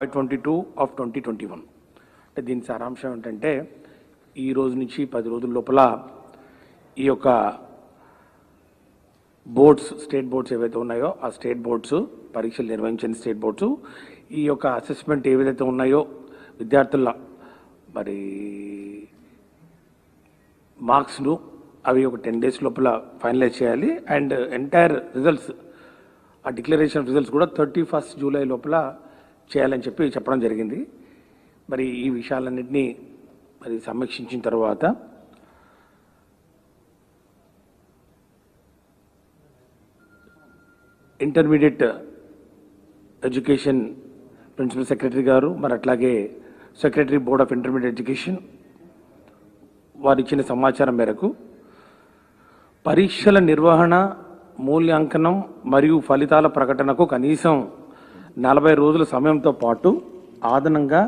22 of 2021 అంటే దీని సారాంశం ఏంటంటే ఈ రోజు నుంచి 10 రోజుల లోపల ఈ యొక్క బోర్డ్స్ స్టేట్ బోర్డ్స్ ఏవైతే ఉన్నాయో ఆ స్టేట్ బోర్డ్స్ పరీక్షలు నిర్వహించిన స్టేట్ బోర్డ్స్ ఈ యొక్క అసెస్మెంట్ ఏవైతే ఉన్నాయో విద్యార్థుల మరి మార్క్స్ను అవి ఒక 10 days లోపల ఫైనలైజ్ చేయాలి అండ్ ఎంటైర్ రిజల్ట్స్ ఆ డిక్లరేషన్ రిజల్ట్స్ కూడా 31st July లోపల చేయాలని చెప్పడం జరిగింది. మరి ఈ విషయాలన్నింటినీ మరి సమీక్షించిన తర్వాత ఇంటర్మీడియట్ ఎడ్యుకేషన్ ప్రిన్సిపల్ సెక్రటరీ గారు మరి అట్లాగే secretary board of intermediate education వారు ఇచ్చిన సమాచారం మేరకు పరీక్షల నిర్వహణ మూల్యాంకనం మరియు ఫలితాల ప్రకటనకు కనీసం 40 రోజుల సమయంతో పాటు అదనంగా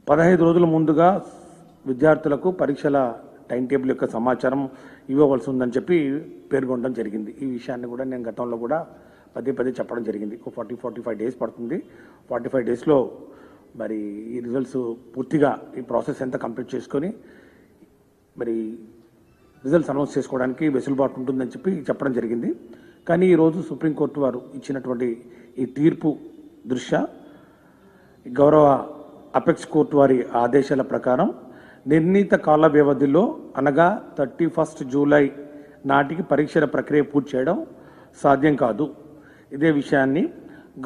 15 రోజుల ముందుగా విద్యార్థులకు పరీక్షల టైం టేబుల్ యొక్క సమాచారం ఇవ్వవలసి ఉందని పేర్కొనడం జరిగింది. ఈ విషయాన్ని కూడా నేను గతంలో కూడా పదే చెప్పడం జరిగింది. 45 days పడుతుంది. 45 daysలో మరి ఈ రిజల్ట్స్ పూర్తిగా ఈ ప్రాసెస్ ఎంత కంప్లీట్ చేసుకొని మరి రిజల్ట్స్ అనౌన్స్ చేసుకోవడానికి వెసులుబాటు ఉంటుందని చెప్పడం జరిగింది. కానీ ఈరోజు సుప్రీంకోర్టు వారు ఇచ్చినటువంటి ఈ తీర్పు దృష్ట్యా గౌరవ అపెక్స్ కోర్టు వారి ఆదేశాల ప్రకారం నిర్ణీత కాల వ్యవధిలో అనగా 31st July నాటికి పరీక్షల ప్రక్రియ పూర్తి చేయడం సాధ్యం కాదు. ఇదే విషయాన్ని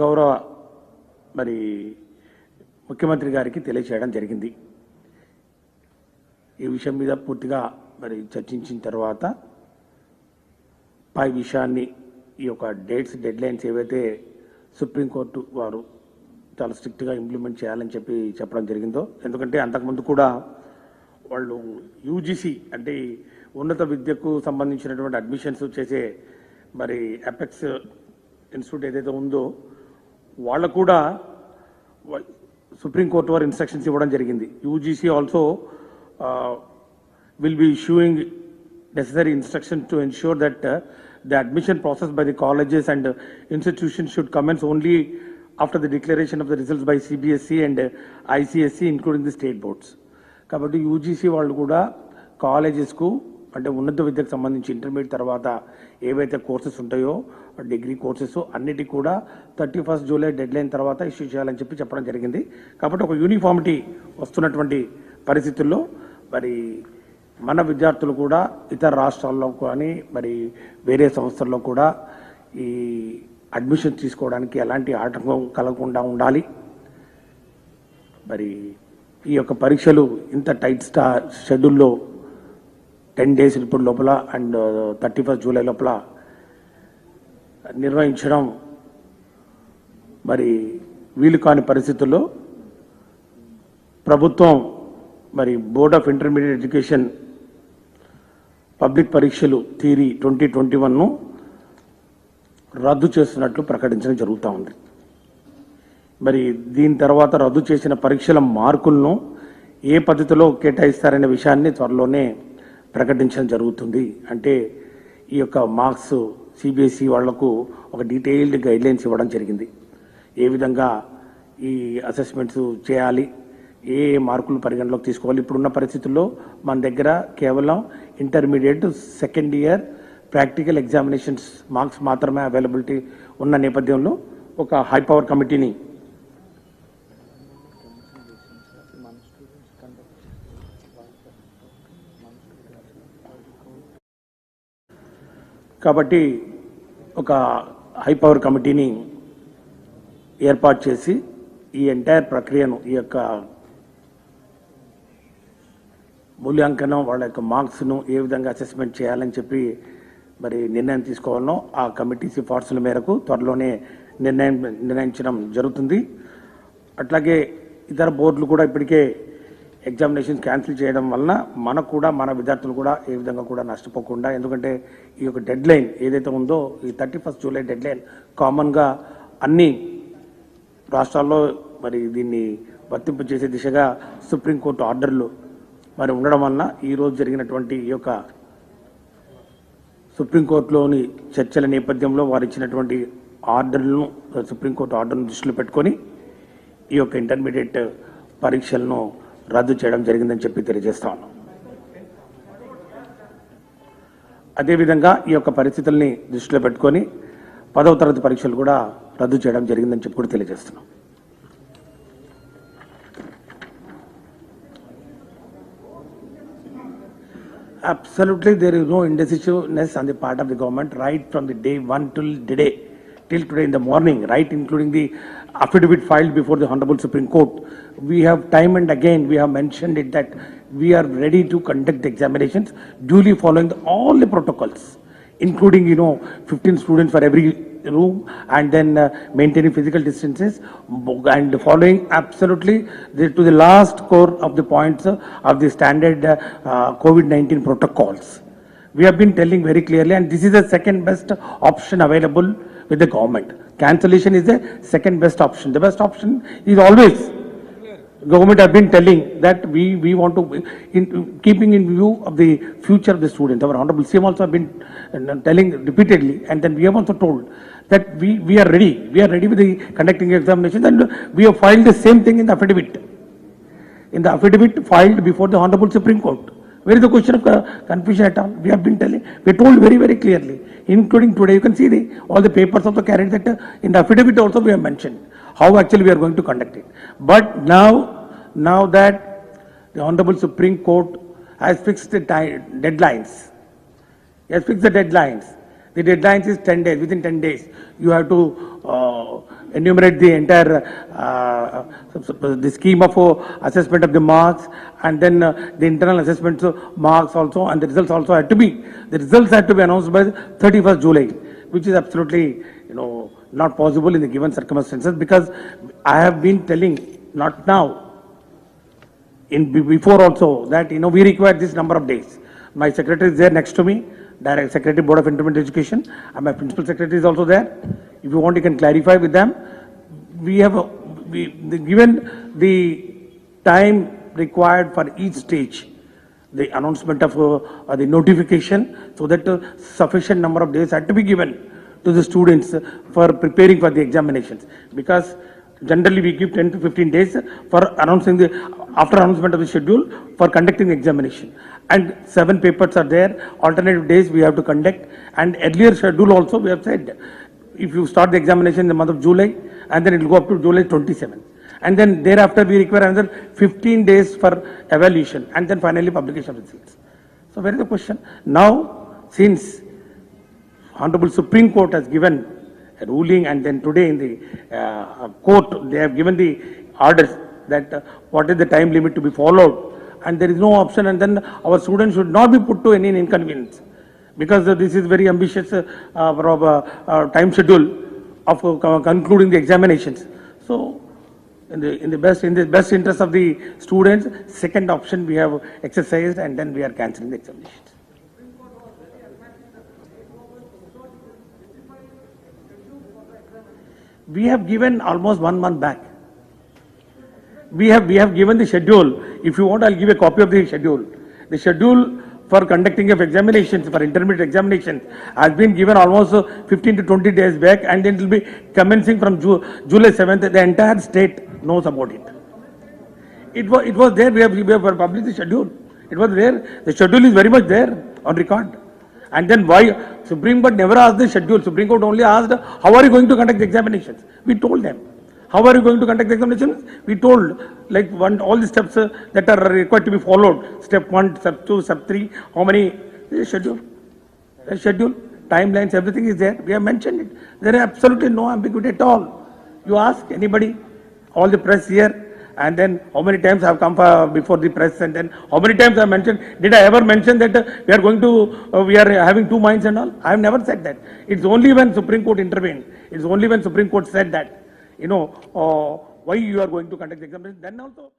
గౌరవ మరి ముఖ్యమంత్రి గారికి తెలియచేయడం జరిగింది. ఈ విషయం మీద పూర్తిగా మరి చర్చించిన తర్వాత పై విషయాన్ని ఈ యొక్క డెడ్ లైన్స్ ఏవైతే సుప్రీంకోర్టు వారు చాలా స్ట్రిక్ట్గా ఇంప్లిమెంట్ చేయాలని చెప్పడం జరిగిందో, ఎందుకంటే అంతకుముందు కూడా వాళ్ళు యూజీసీ అంటే ఉన్నత విద్యకు సంబంధించినటువంటి అడ్మిషన్స్ చేసే మరి అపెక్స్ ఇన్స్టిట్యూట్ ఏదైతే ఉందో వాళ్ళకు కూడా సుప్రీంకోర్టు వారు ఇన్స్ట్రక్షన్స్ ఇవ్వడం జరిగింది. UGC also will be issuing necessary instructions to ensure that the admission process by the colleges and institutions should commence only after the declaration of the results by CBSE and ICSE including the state boards. కాబట్టి UGC వాళ్ళు కూడా కాలేజెస్కు అంటే ఉన్నత విద్యకు సంబంధించి intermediate తర్వాత ఏవైతే courses ఉంటాయో డిగ్రీ కోర్సెస్ అన్నిటికీ కూడా 31st July డెడ్లైన్ తర్వాత ఇష్యూ చేయాలని చెప్పడం జరిగింది. కాబట్టి ఒక యూనిఫామిటీ వస్తున్నటువంటి పరిస్థితుల్లో మరి మన విద్యార్థులు కూడా ఇతర రాష్ట్రాల్లో కానీ మరి వేరే సంస్థల్లో కూడా ఈ అడ్మిషన్ తీసుకోవడానికి ఎలాంటి ఆటంకం కలగకుండా ఉండాలి. మరి ఈ యొక్క పరీక్షలు ఇంత టైట్ షెడ్యూల్లో 10 days ఇప్పుడు లోపల అండ్ 31st July లోపల నిర్వహించడం మరి వీలు కాని పరిస్థితుల్లో ప్రభుత్వం మరి board of intermediate education public పరీక్షలు థియరీ 2021ను రద్దు చేస్తున్నట్లు ప్రకటించడం జరుగుతూ ఉంది. మరి దీని తర్వాత రద్దు చేసిన పరీక్షల మార్కులను ఏ పద్ధతిలో కేటాయిస్తారనే విషయాన్ని త్వరలోనే ప్రకటించడం జరుగుతుంది. అంటే ఈ యొక్క మార్క్స్ సిబిఎస్ఈ వాళ్లకు ఒక డీటెయిల్డ్ గైడ్లైన్స్ ఇవ్వడం జరిగింది. ఏ విధంగా ఈ అసెస్మెంట్స్ చేయాలి, ఏ మార్కులు పరిగణలోకి తీసుకోవాలి. ఇప్పుడున్న పరిస్థితుల్లో మన దగ్గర కేవలం intermediate second year practical examinations marks మాత్రమే అవైలబిలిటీ ఉన్న నేపథ్యంలో ఒక హై పవర్ కమిటీని కాబట్టి ఒక హై పవర్ కమిటీని ఏర్పాటు చేసి ఈ ఎంటైర్ ప్రక్రియను ఈ యొక్క మూల్యాంకనం వాళ్ళ యొక్క మార్క్స్ను ఏ విధంగా అసెస్మెంట్ చేయాలని మరి నిర్ణయం తీసుకోవాలనో ఆ కమిటీ సిఫార్సుల మేరకు త్వరలోనే నిర్ణయించడం జరుగుతుంది. అట్లాగే ఇతర బోర్డులు కూడా ఇప్పటికే ఎగ్జామినేషన్స్ క్యాన్సిల్ చేయడం వలన మనకు కూడా మన విద్యార్థులు కూడా ఏ విధంగా కూడా నష్టపోకుండా, ఎందుకంటే ఈ యొక్క డెడ్ లైన్ ఏదైతే ఉందో ఈ 31st July డెడ్ లైన్ కామన్గా అన్ని రాష్ట్రాల్లో మరి దీన్ని వర్తింపజేసే దిశగా సుప్రీంకోర్టు ఆర్డర్లు మరి ఉండడం వలన ఈరోజు జరిగినటువంటి ఈ యొక్క సుప్రీంకోర్టులోని చర్చల నేపథ్యంలో వారు ఇచ్చినటువంటి ఆర్డర్లను సుప్రీంకోర్టు ఆర్డర్ను దృష్టిలో పెట్టుకొని ఈ యొక్క ఇంటర్మీడియట్ పరీక్షలను రద్దు చేయడం జరిగిందని చెప్పి తెలియజేస్తా ఉన్నాం. అదేవిధంగా ఈ యొక్క పరిస్థితుల్ని దృష్టిలో పెట్టుకొని 10వ తరగతి పరీక్షలు కూడా రద్దు చేయడం జరిగిందని చెప్పి కూడా తెలియజేస్తున్నాం. Absolutely, there is no indecisiveness on the part of the government right from the day one till today in the morning, right, including the affidavit filed before the Honorable Supreme Court. We have time and again we have mentioned it that we are ready to conduct the examinations duly following all the protocols, including 15 students for every room, and then maintaining physical distances and following absolutely to the last core of the points of the standard COVID-19 protocols. We have been telling very clearly, and this is the second best option available with the government. Cancellation is the second best option. The best option is always government have been telling that we want to, keeping in view of the future of the students. Our Honorable CM also have been telling repeatedly, and then we have also told that we are ready. We are ready with the conducting examinations, and we have filed the same thing in the affidavit. In the affidavit filed before the Honorable Supreme Court. Where is the question of confusion at all? We have been telling, we told very, very clearly, including today. You can see all the papers also carried that in the affidavit also we have mentioned how actually we are going to conduct it. But now that the Honorable Supreme Court has fixed the deadlines, has fixed the deadlines. The deadlines is 10 days. Within 10 days, you have to enumerate the entire the scheme of assessment of the marks, and then the internal assessment marks also, and the results also had to be. The results had to be announced by 31st July, which is absolutely not possible in the given circumstances, because I have been telling, not now, before also, that we require this number of days. My secretary is there next to me, Direct Secretary Board of Intermediate Education, and my principal secretary is also there. If you want, you can clarify with them. We have given the time required for each stage, the announcement of the notification, so that sufficient number of days had to be given to the students for preparing for the examinations, because generally we give 10 to 15 days for announcing after announcement of the schedule for conducting the examination, and 7 papers are there. Alternative days we have to conduct, and earlier schedule also we have said, if you start the examination in the month of July, and then it will go up to July 27th, and then thereafter we require another 15 days for evaluation, and then finally publication of results. So where is the question now? Since Honorable Supreme Court has given a ruling, and then today in the court they have given the orders that what is the time limit to be followed, and there is no option, and then our students should not be put to any inconvenience, because this is very ambitious time schedule of concluding the examinations. So in the best interest of the students, second option we have exercised, and then we are cancelling the examinations. We have given almost 1 month back. We have given the schedule. If you want, I'll give a copy of the schedule. The schedule for conducting of examinations, for intermediate examinations, has been given almost 15 to 20 days back, and then it will be commencing from July 7th. The entire state knows about it. It was there. We have published the schedule. It was there. The schedule is very much there on record. And then why Supreme Court never asked the schedule? Supreme Court only asked, how are you going to conduct the examinations? We told them. How are you going to conduct the examinations? We told, like all the steps that are required to be followed. Step 1, step 2, step 3, how many, schedule. The schedule, timelines, everything is there. We have mentioned it. There is absolutely no ambiguity at all. You ask anybody, all the press here, and then how many times I have come before the press, and then how many times I have mentioned, did I ever mention that we are having 2 minds and all? I have never said that. It's only when Supreme Court intervened, it's only when Supreme Court said that, why you are going to conduct the examination, then also